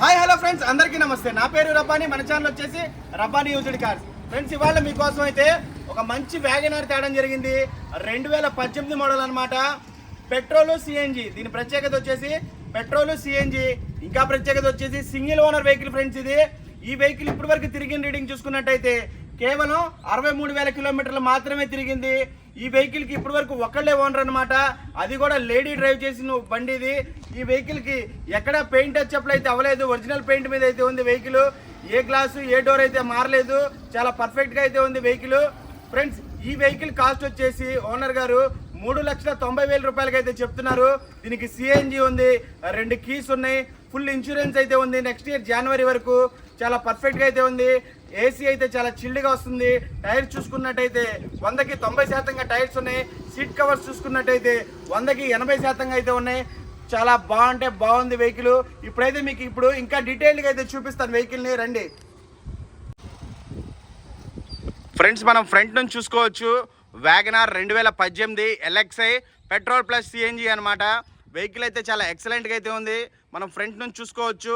Hi hello friends, అందరికీ నమస్తే. నా పేరు రబ్బాని. మన ఛానల్ వచ్చేసి రబ్బాని యూజ్డ్ కార్స్. ఫ్రెండ్స్, ఇవాళ మీకోసం అయితే ఒక మంచి వ్యాగనార్ తేడం జరిగింది. 2018 మోడల్ అనమాట. Petrol CNG. దీని ప్రత్యేకత వచ్చేసి పెట్రోల్ సిఎన్జి. ఇంకా ప్రత్యేకత వచ్చేసి సింగిల్ ఓనర్ వెహికల్ ఫ్రెండ్స్. ఈ వెహికల్ ఇప్పటి వరకు తిరిగిన రీడింగ్ చూసుకున్నట్టయితే కేవలం 63,000 కిలోమీటర్లు మాత్రమే తిరిగింది. ఈ వెహికల్కి ఇప్పటి వరకు ఒకళ్ళే ఓనర్ అనమాట. అది కూడా లేడీ డ్రైవ్ చేసిన బండి ఇది. ఈ వెహికల్కి ఎక్కడ పెయింట్ టచ్అప్లు అయితే అవ్వలేదు. ఒరిజినల్ పెయింట్ మీద అయితే ఉంది వెహికల్. ఏ గ్లాసు ఏ డోర్ అయితే మారలేదు. చాలా పర్ఫెక్ట్గా అయితే ఉంది వెహికల్. ఫ్రెండ్స్, ఈ వెహికల్ కాస్ట్ వచ్చేసి ఓనర్ గారు 3,90,000 రూపాయలకి అయితే చెప్తున్నారు. దీనికి సిఎన్జి ఉంది, 2 కీస్ ఉన్నాయి, ఫుల్ ఇన్సూరెన్స్ అయితే ఉంది. నెక్స్ట్ ఇయర్ జనవరి వరకు చాలా పర్ఫెక్ట్గా అయితే ఉంది. ఏసీ అయితే చాలా చిల్డ్గా వస్తుంది. టైర్స్ చూసుకున్నట్టయితే 100కి 90% టైర్స్ ఉన్నాయి. సీట్ కవర్స్ చూసుకున్నట్టయితే 100కి 80% అయితే ఉన్నాయి. చాలా బాగుంది వెహికల్. ఇప్పుడైతే మీకు ఇంకా డీటెయిల్గా అయితే చూపిస్తాను వెహికల్ని. రండి ఫ్రెండ్స్, మనం ఫ్రంట్ నుంచి చూసుకోవచ్చు. WagonR 2018 LXI petrol plus CNG అనమాట. వెహికల్ అయితే చాలా ఎక్సలెంట్గా అయితే ఉంది. మనం ఫ్రంట్ నుంచి చూసుకోవచ్చు.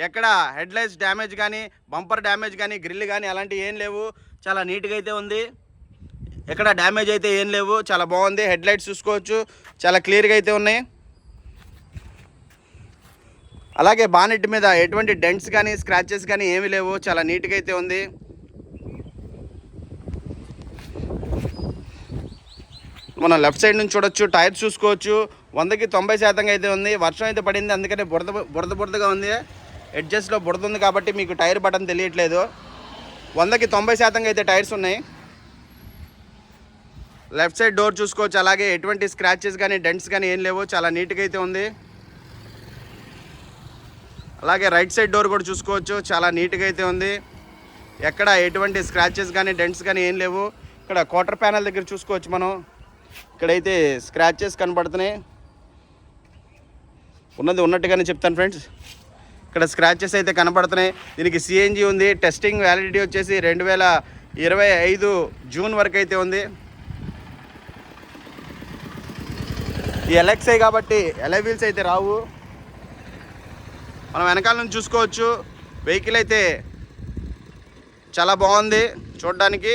ఎక్కడ హెడ్ లైట్స్ డ్యామేజ్ కానీ, బంపర్ డ్యామేజ్ కానీ, గ్రిల్ కానీ అలాంటివి ఏం లేవు. చాలా నీట్గా అయితే ఉంది. ఎక్కడ డ్యామేజ్ అయితే ఏం లేవు. చాలా బాగుంది. హెడ్ లైట్స్ చూసుకోవచ్చు, చాలా క్లియర్గా అయితే ఉన్నాయి. అలాగే బానెట్ మీద ఎటువంటి డెంట్స్ కానీ స్క్రాచెస్ కానీ ఏమీ లేవు. చాలా నీట్గా అయితే ఉంది. మనం లెఫ్ట్ సైడ్ నుంచి చూడొచ్చు. టైర్స్ చూసుకోవచ్చు, 100కి 90% అయితే ఉంది. వర్షం అయితే పడింది, అందుకనే బురదగా ఉంది. ఎడ్జస్ట్లో బురద ఉంది కాబట్టి మీకు టైర్ బటన్ తెలియట్లేదు. 100కి 90% అయితే టైర్స్ ఉన్నాయి. లెఫ్ట్ సైడ్ డోర్ చూసుకోవచ్చు. అలాగే ఎటువంటి స్క్రాచెస్ కానీ డెంట్స్ కానీ ఏం లేవు. చాలా నీట్గా అయితే ఉంది. అలాగే రైట్ సైడ్ డోర్ కూడా చూసుకోవచ్చు. చాలా నీట్గా అయితే ఉంది. ఎక్కడ ఎటువంటి స్క్రాచెస్ కానీ డెంట్స్ కానీ ఏం లేవు. ఇక్కడ క్వార్టర్ ప్యానల్ దగ్గర చూసుకోవచ్చు. మనం ఇక్కడైతే స్క్రాచెస్ కనబడుతున్నాయి. ఉన్నట్టుగానే చెప్తాను ఫ్రెండ్స్. ఇక్కడ స్క్రాచెస్ అయితే కనబడుతున్నాయి. దీనికి సిఎన్జి ఉంది. టెస్టింగ్ వ్యాలిడిటీ వచ్చేసి 2025 జూన్ వరకు అయితే ఉంది. ఈ ఎల్ఎక్స్ఐ కాబట్టి ఎలై వీల్స్ అయితే రావు. మనం వెనకాల నుంచి చూసుకోవచ్చు. వెహికల్ అయితే చాలా బాగుంది చూడడానికి.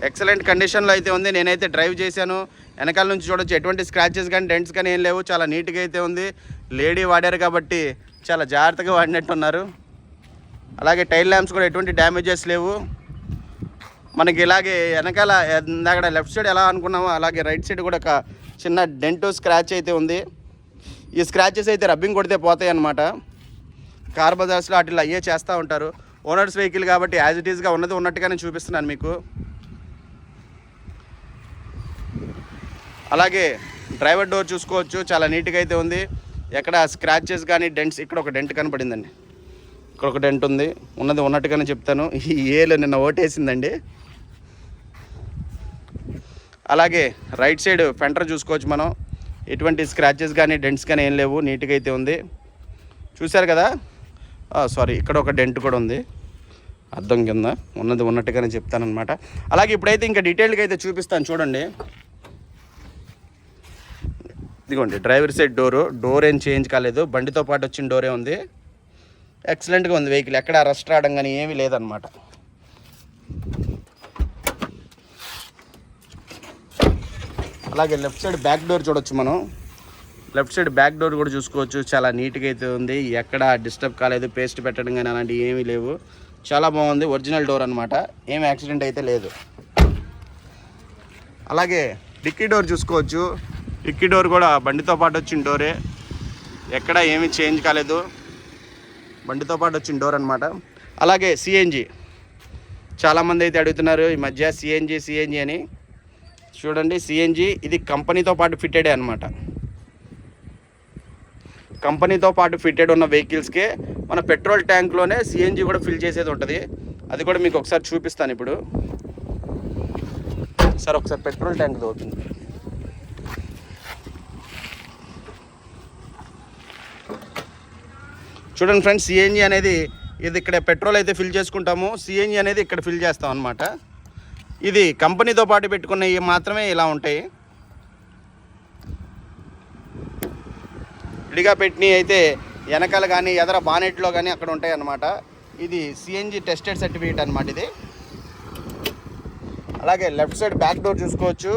ఎక్సలెంట్ కండిషన్లో అయితే ఉంది. నేనైతే డ్రైవ్ చేశాను. వెనకాల నుంచి చూడొచ్చు. ఎటువంటి స్క్రాచెస్ కానీ డెంట్స్ కానీ ఏం లేవు. చాలా నీట్గా అయితే ఉంది. లేడీ వాడారు కాబట్టి చాలా జాగ్రత్తగా వాడినట్టున్నారు. అలాగే టైల్ ల్యాంప్స్ కూడా ఎటువంటి డ్యామేజెస్ లేవు. మనకి ఇలాగే వెనకాల ఇందాక లెఫ్ట్ సైడ్ ఎలా అనుకున్నామో అలాగే రైట్ సైడ్ కూడా ఒక చిన్న డెంట్ స్క్రాచ్ అయితే ఉంది. ఈ స్క్రాచెస్ అయితే రబ్బింగ్ కొడితే పోతాయి అన్నమాట. కార్ బజార్స్లో అట్లా అయ్యే చేస్తూ ఉంటారు. ఓనర్స్ వెహికల్ కాబట్టి యాజ్ ఇట్ ఈస్గా ఉన్నట్టుగానే చూపిస్తున్నాను మీకు. అలాగే డ్రైవర్ డోర్ చూసుకోవచ్చు. చాలా నీట్గా అయితే ఉంది. ఎక్కడ స్క్రాచెస్ కానీ డెంట్స్, ఇక్కడ ఒక డెంట్ కనపడిందండి. ఇక్కడ ఒక డెంట్ ఉంది. ఉన్నట్టుగానే చెప్తాను. ఈ ఏలో నిన్న ఓటేసిందండి. అలాగే రైట్ సైడ్ ఫెంటర్ చూసుకోవచ్చు. మనం ఎటువంటి స్క్రాచెస్ కానీ డెంట్స్ కానీ ఏం లేవు. నీట్గా అయితే ఉంది. చూశారు కదా. సారీ, ఇక్కడ ఒక డెంట్ కూడా ఉంది అద్దం కింద. ఉన్నట్టుగానే చెప్తానమాట. అలాగే ఇప్పుడైతే ఇంకా డీటెయిల్గా అయితే చూపిస్తాను చూడండి. ఇదిగోండి డ్రైవర్ సైడ్ డోర్ ఏం చేంజ్ కాలేదు. బండితో పాటు వచ్చిన డోరే ఉంది. ఎక్సలెంట్గా ఉంది వెహికల్. ఎక్కడ రస్ట్ రావడం కానీ ఏమీ లేదనమాట. అలాగే లెఫ్ట్ సైడ్ బ్యాక్ డోర్ చూడొచ్చు. మనం లెఫ్ట్ సైడ్ బ్యాక్ డోర్ కూడా చూసుకోవచ్చు. చాలా నీట్గా అయితే ఉంది. ఎక్కడ డిస్టర్బ్ కాలేదు. పేస్ట్ పెట్టడం కానీ అలాంటివి ఏమీ లేవు. చాలా బాగుంది. ఒరిజినల్ డోర్ అనమాట. ఏం యాక్సిడెంట్ అయితే లేదు. అలాగే డిక్కీ డోర్ చూసుకోవచ్చు. డిక్కీ డోర్ కూడా బండితో పాటు వచ్చిన డోరే. ఎక్కడ ఏమీ చేంజ్ కాలేదు. బండితో పాటు వచ్చిన డోర్ అనమాట. అలాగే సిఎన్జి. చాలామంది అయితే అడుగుతున్నారు ఈ మధ్య సిఎన్జి అని. చూడండి సిఎన్జి ఇది కంపెనీతో పాటు ఫిట్టెడే అనమాట. కంపెనీతో పాటు ఫిట్టెడ్ ఉన్న వెహికల్స్కే మన పెట్రోల్ ట్యాంక్లోనే సిఎన్జి కూడా ఫిల్ చేసేది ఉంటుంది. అది కూడా మీకు ఒకసారి చూపిస్తాను ఇప్పుడు. సార్ ఒకసారి పెట్రోల్ ట్యాంక్ అవుతుంది. చూడండి ఫ్రెండ్స్, సిఎన్జి అనేది ఇది ఇక్కడ పెట్రోల్ అయితే ఫిల్ చేసుకుంటాము. సిఎన్జి అనేది ఇక్కడ ఫిల్ చేస్తాం అనమాట. ఇది కంపెనీతో పాటు పెట్టుకున్నవి మాత్రమే ఇలా ఉంటాయి. విడిగా పెట్టినవి అయితే వెనకాల కానీ ఎదర బానెట్లో కానీ అక్కడ ఉంటాయి అన్నమాట. ఇది సిఎన్జి టెస్టెడ్ సర్టిఫికేట్ అనమాట ఇది. అలాగే లెఫ్ట్ సైడ్ బ్యాక్ డోర్ చూసుకోవచ్చు.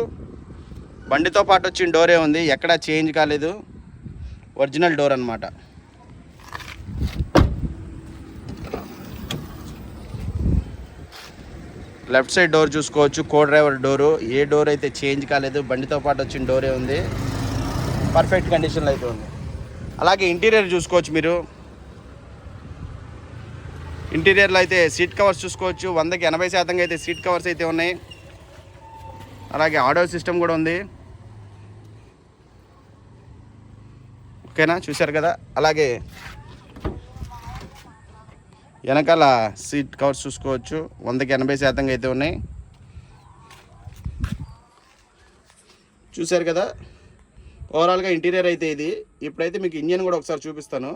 బండితో పాటు వచ్చిన డోరే ఉంది, ఎక్కడా చేంజ్ కాలేదు, ఒరిజినల్ డోర్ అనమాట. లెఫ్ట్ సైడ్ డోర్ చూసుకోవచ్చు, కో డ్రైవర్ డోరు. ఏ డోర్ అయితే చేంజ్ కాలేదు, బండితో పాటు వచ్చిన డోరే ఉంది, పర్ఫెక్ట్ కండిషన్లో అయితే ఉంది. అలాగే ఇంటీరియర్ చూసుకోవచ్చు మీరు. ఇంటీరియర్లో అయితే సీట్ కవర్స్ చూసుకోవచ్చు, 100కి 80% అయితే సీట్ కవర్స్ అయితే ఉన్నాయి. అలాగే ఆడియో సిస్టమ్ కూడా ఉంది, ఓకేనా, చూశారు కదా. అలాగే వెనకాల సీట్ కవర్స్ చూసుకోవచ్చు, 100కి 80% అయితే ఉన్నాయి, చూశారు కదా. ఓవరాల్గా ఇంటీరియర్ అయితే ఇది. ఇప్పుడైతే మీకు ఇంజన్ కూడా ఒకసారి చూపిస్తాను.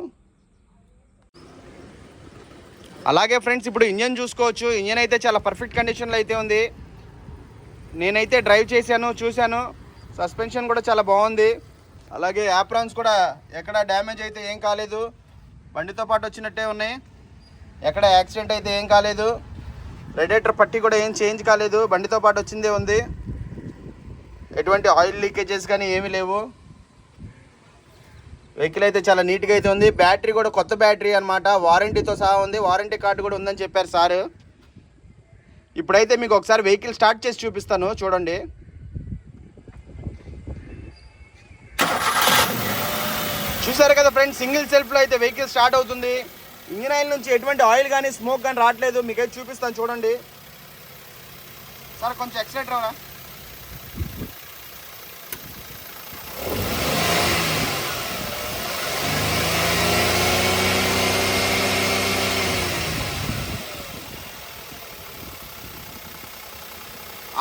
అలాగే ఫ్రెండ్స్, ఇప్పుడు ఇంజన్ చూసుకోవచ్చు. ఇంజన్ అయితే చాలా పర్ఫెక్ట్ కండిషన్లో అయితే ఉంది. నేనైతే డ్రైవ్ చేశాను, చూశాను. సస్పెన్షన్ కూడా చాలా బాగుంది. అలాగే యాప్రాన్స్ కూడా ఎక్కడ డ్యామేజ్ అయితే ఏం కాలేదు, బండితో పాటు వచ్చినట్టే ఉన్నాయి, ఎక్కడ యాక్సిడెంట్ అయితే ఏం కాలేదు. రేడియేటర్ పట్టి కూడా ఏం చేంజ్ కాలేదు, బండితో పాటు వచ్చిందే ఉంది. ఎటువంటి ఆయిల్ లీకేజెస్ కానీ ఏమీ లేవు. వెహికల్ అయితే చాలా నీట్గా అయితే ఉంది. బ్యాటరీ కూడా కొత్త బ్యాటరీ అనమాట, వారంటీతో సహా ఉంది. వారంటీ కార్డు కూడా ఉందని చెప్పారు సార్. ఇప్పుడైతే మీకు ఒకసారి వెహికల్ స్టార్ట్ చేసి చూపిస్తాను, చూడండి. చూసారు కదా ఫ్రెండ్స్, సింగిల్ సెల్ఫ్లో అయితే వెహికల్ స్టార్ట్ అవుతుంది. ఇంజిన్ ఆయిల్ నుంచి ఎటువంటి ఆయిల్ కానీ స్మోక్ కానీ రావట్లేదు. మీకైతే చూపిస్తాను చూడండి. సార్ కొంచెం ఎక్సలెటర్ రా.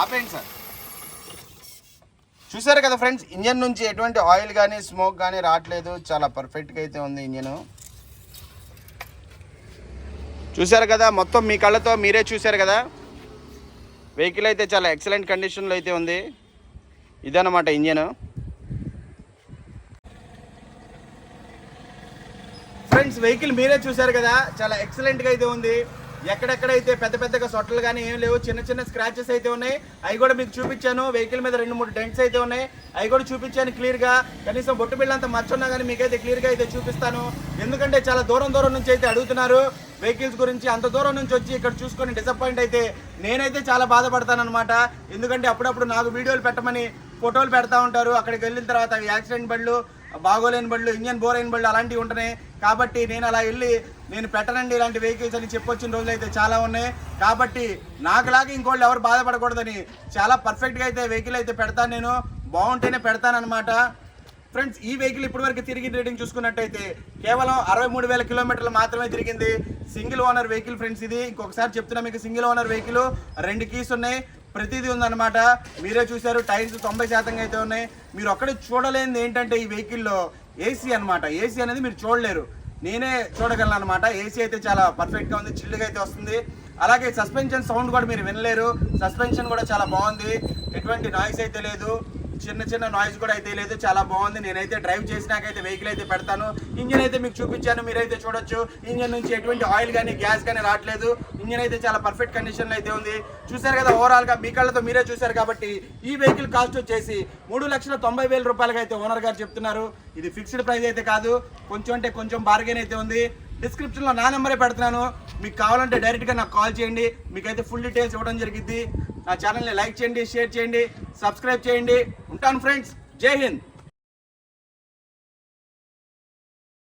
ఆపేయండి సార్. చూసారు కదా ఫ్రెండ్స్, ఇంజన్ నుంచి ఎటువంటి ఆయిల్ కానీ స్మోక్ కానీ రావట్లేదు, చాలా పర్ఫెక్ట్గా అయితే ఉంది ఇంజను. చూసారు కదా, మొత్తం మీ కళ్ళతో మీరే చూసారు కదా. వెహికల్ అయితే చాలా ఎక్సలెంట్ కండిషన్లో అయితే ఉంది. ఇదన్నమాట ఇంజన్. ఫ్రెండ్స్, వెహికల్ మీరే చూసారు కదా, చాలా ఎక్సలెంట్గా అయితే ఉంది. ఎక్కడెక్కడైతే పెద్ద పెద్దగా సొట్టలు కానీ ఏం లేవు, చిన్న చిన్న స్క్రాచెస్ అయితే ఉన్నాయి. అవి కూడా మీకు చూపించాను. వెహికల్ మీద 2-3 డెంట్స్ అయితే ఉన్నాయి, అవి కూడా చూపించాను క్లియర్గా. కనీసం బొట్టు బిళ్ళంతా మర్చున్నా కానీ మీకైతే క్లియర్గా అయితే చూపిస్తాను. ఎందుకంటే చాలా దూరం నుంచి అయితే అడుగుతున్నారు వెహికల్స్ గురించి. అంత దూరం నుంచి వచ్చి ఇక్కడ చూసుకొని డిసప్పాయింట్ అయితే నేనైతే చాలా బాధపడతాను అనమాట. ఎందుకంటే అప్పుడప్పుడు నాకు వీడియోలు పెట్టమని ఫోటోలు పెడతా ఉంటారు. అక్కడికి వెళ్ళిన తర్వాత అవి యాక్సిడెంట్ బళ్ళు, బాగోలేని బళ్ళు, ఇంజన్ బోర్ అయిన బళ్ళు అలాంటివి ఉంటున్నాయి. కాబట్టి నేను అలా వెళ్ళి నేను పెట్టనండి ఇలాంటి వెహికల్స్ అని చెప్పొచ్చిన రోజులు అయితే చాలా ఉన్నాయి. కాబట్టి నాకులాగా ఇంకోళ్ళు ఎవరు బాధపడకూడదని చాలా పర్ఫెక్ట్గా అయితే వెహికల్ అయితే పెడతాను. నేను బాగుంటేనే పెడతానమాట. ఫ్రెండ్స్, ఈ వెహికల్ ఇప్పటివరకు తిరిగి రేటింగ్ చూసుకున్నట్టయితే కేవలం 63,000 కిలోమీటర్లు మాత్రమే తిరిగింది. సింగిల్ ఓనర్ వెహికల్ ఫ్రెండ్స్ ఇది. ఇంకొకసారి చెప్తున్నా మీకు, సింగిల్ ఓనర్ వెహికల్, 2 కీస్ ఉన్నాయి, ప్రతిదీ ఉందన్నమాట. మీరే చూసారు, టైర్స్ 90% అయితే ఉన్నాయి. మీరు ఒక్కడే చూడలేనిది ఏంటంటే ఈ వెహికల్లో ఏసీ అనమాట. ఏసీ అనేది మీరు చూడలేరు, నేనే చూడగలను అనమాట. ఏసీ అయితే చాలా పర్ఫెక్ట్గా ఉంది, చిల్లుగా అయితే వస్తుంది. అలాగే సస్పెన్షన్ సౌండ్ కూడా మీరు వినలేరు. సస్పెన్షన్ కూడా చాలా బాగుంది, ఎటువంటి నాయిస్ అయితే లేదు, చిన్న చిన్న నాయిస్ కూడా అయితే లేదు, చాలా బాగుంది. నేనైతే డ్రైవ్ చేసినాకైతే వెహికల్ అయితే పెడతాను. ఇంజిన్ అయితే మీకు చూపించాను, మీరైతే చూడొచ్చు. ఇంజిన్ నుంచి ఎటువంటి ఆయిల్ కానీ గ్యాస్ కానీ రావట్లేదు. ఇంజిన్ అయితే చాలా పర్ఫెక్ట్ కండిషన్లో అయితే ఉంది. చూసారు కదా, ఓవరాల్గా మీ కళ్ళతో మీరే చూసారు. కాబట్టి ఈ వెహికల్ కాస్ట్ వచ్చేసి 3,90,000 రూపాయలకి అయితే ఓనర్ గారు చెప్తున్నారు. ఇది ఫిక్స్డ్ ప్రైస్ అయితే కాదు, కొంచెం అంటే కొంచెం బార్గెన్ అయితే ఉంది. డిస్క్రిప్షన్లో నా నెంబరే పెడుతున్నాను, మీకు కావాలంటే డైరెక్ట్గా నాకు కాల్ చేయండి. మీకైతే ఫుల్ డీటెయిల్స్ ఇవ్వడం జరిగింది. నా ఛానల్ని లైక్ చేయండి, షేర్ చేయండి, సబ్స్క్రైబ్ చేయండి. ఉంటాను ఫ్రెండ్స్, జై హింద్.